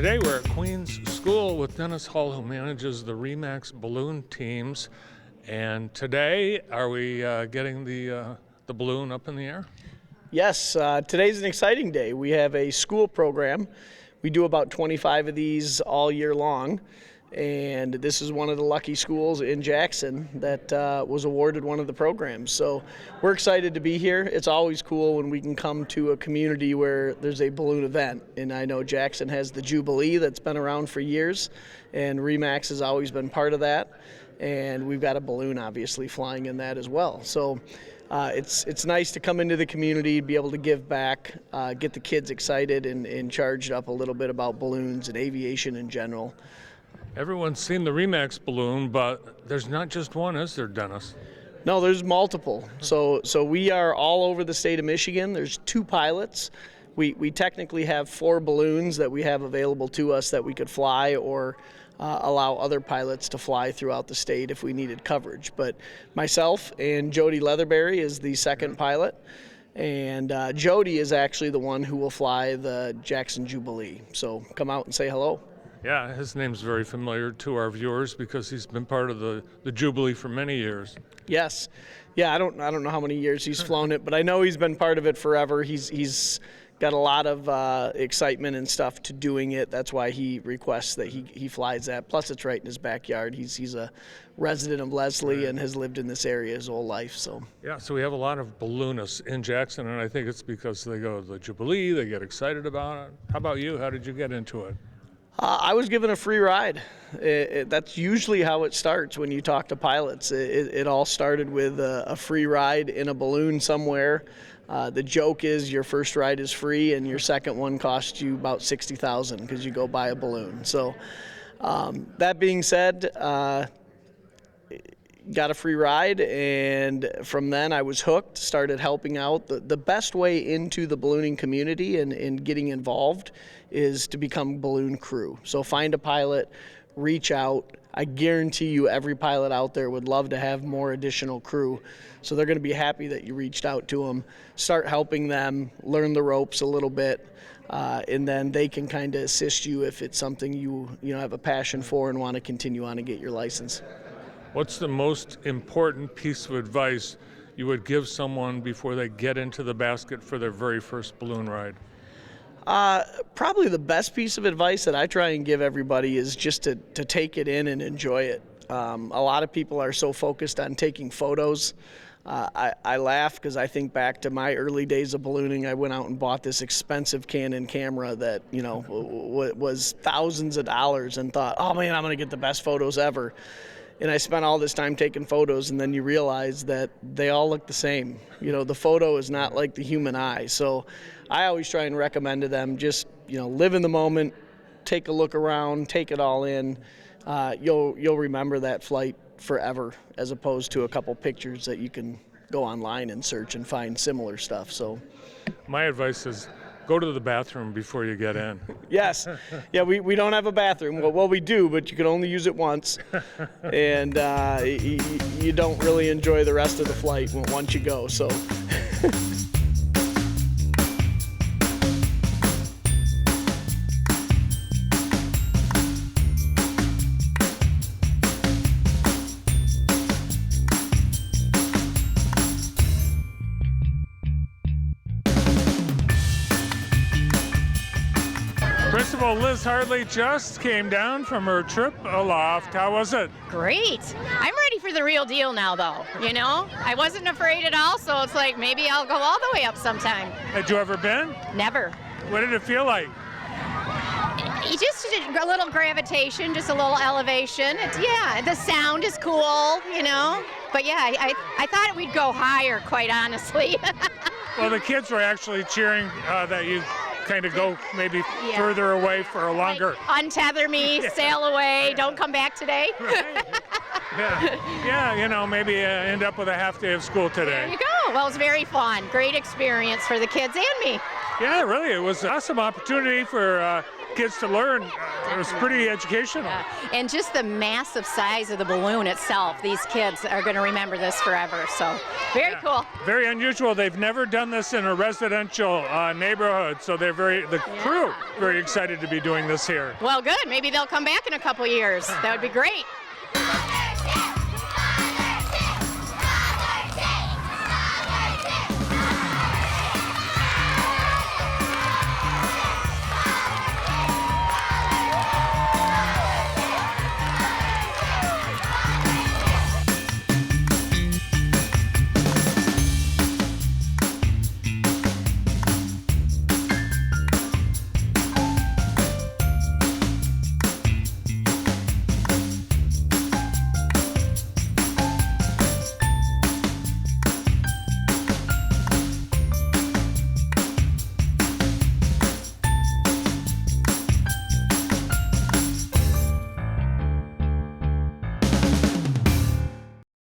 Today we're at Queens School with Dennis Hall, who manages the RE/MAX balloon teams. And today, are we getting the balloon up in the air? Yes, today's an exciting day. We have a school program. We do about 25 of these all year long. And this is one of the lucky schools in Jackson that was awarded one of the programs. So we're excited to be here. It's always cool when we can come to a community where there's a balloon event. And I know Jackson has the Jubilee that's been around for years, and RE/MAX has always been part of that. And we've got a balloon obviously flying in that as well. So it's nice to come into the community, be able to give back, get the kids excited and charged up a little bit about balloons and aviation in general. Everyone's seen the RE/MAX balloon, but there's not just one, is there, Dennis? No, there's multiple. So we are all over the state of Michigan. There's 2 pilots. We technically have 4 balloons that we have available to us that we could fly or allow other pilots to fly throughout the state if we needed coverage. But myself and Jody Leatherberry is the second pilot. And Jody is actually the one who will fly the Jackson Jubilee. So come out and say hello. Yeah, his name's very familiar to our viewers because he's been part of the Jubilee for many years. Yes. Yeah, I don't know how many years he's flown it, but I know he's been part of it forever. He's got a lot of excitement and stuff to doing it. That's why he requests that he flies that. Plus, it's right in his backyard. He's a resident of Leslie and has lived in this area his whole life. So yeah, so we have a lot of balloonists in Jackson, and I think it's because they go to the Jubilee, they get excited about it. How about you? How did you get into it? I was given a free ride. That's usually how it starts when you talk to pilots. It all started with a free ride in a balloon somewhere. The joke is your first ride is free and your second one costs you about $60,000 because you go buy a balloon. So that being said, got a free ride, and from then I was hooked, started helping out. The best way into the ballooning community and getting involved is to become balloon crew. So find a pilot, reach out. I guarantee you every pilot out there would love to have more additional crew. So they're going to be happy that you reached out to them. Start helping them, learn the ropes a little bit, and then they can kind of assist you if it's something you have a passion for and want to continue on and get your license. What's the most important piece of advice you would give someone before they get into the basket for their very first balloon ride? Probably the best piece of advice that I try and give everybody is just to take it in and enjoy it. A lot of people are so focused on taking photos. I laugh because I think back to my early days of ballooning. I went out and bought this expensive Canon camera that was thousands of dollars and thought, oh man, I'm going to get the best photos ever. And I spent all this time taking photos, and then you realize that they all look the same. The photo is not like the human eye. So I always try and recommend to them just, live in the moment, take a look around, take it all in. You'll remember that flight forever, as opposed to a couple pictures that you can go online and search and find similar stuff. So my advice is go to the bathroom before you get in. Yes. Yeah, we don't have a bathroom. Well, we do, but you can only use it once. And you don't really enjoy the rest of the flight once you go. So. Principal Liz Hartley just came down from her trip aloft. How was it? Great. I'm ready for the real deal now, though. I wasn't afraid at all, so it's like maybe I'll go all the way up sometime. Had you ever been? Never. What did it feel like? Just a little gravitation, just a little elevation. The sound is cool, But yeah, I thought we'd go higher, quite honestly. Well, the kids were actually cheering that you kind of go maybe further away for a longer. Like, untether me, sail away, don't come back today. Right. Yeah, maybe end up with a half day of school today. There you go. Well, it was very fun. Great experience for the kids and me. Yeah, really, it was an awesome opportunity for kids to learn. It was pretty educational. And just the massive size of the balloon itself, these kids are going to remember this forever. So very cool. Very unusual. They've never done this in a residential neighborhood, so they're the crew very excited to be doing this here. Well, good. Maybe they'll come back in a couple years. That would be great.